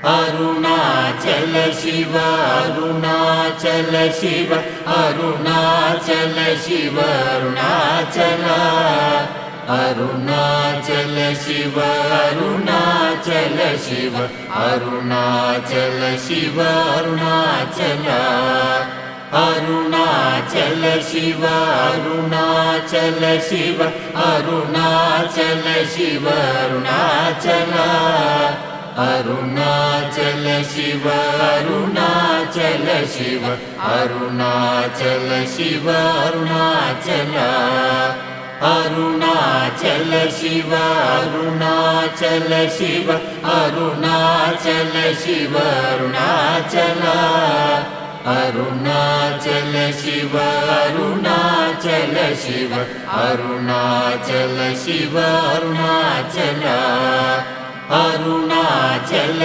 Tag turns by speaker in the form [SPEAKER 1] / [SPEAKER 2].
[SPEAKER 1] Arunachal Shiva Arunachal Shiva Arunachal Shiva Arunachal Arunachal Shiva Arunachal Shiva Arunachal Shiva Arunachal Arunachal Shiva Arunachal Shiva Arunachal Shiva Arunachal Arunachal Shiva Arunachal Shiva Arunachal Shiva Arunachal Arunachal Shiva Arunachal Shiva Arunachal Shiva Arunachal Arunachal Shiva Arunachal Shiva Arunachal Shiva Arunachal Arunachal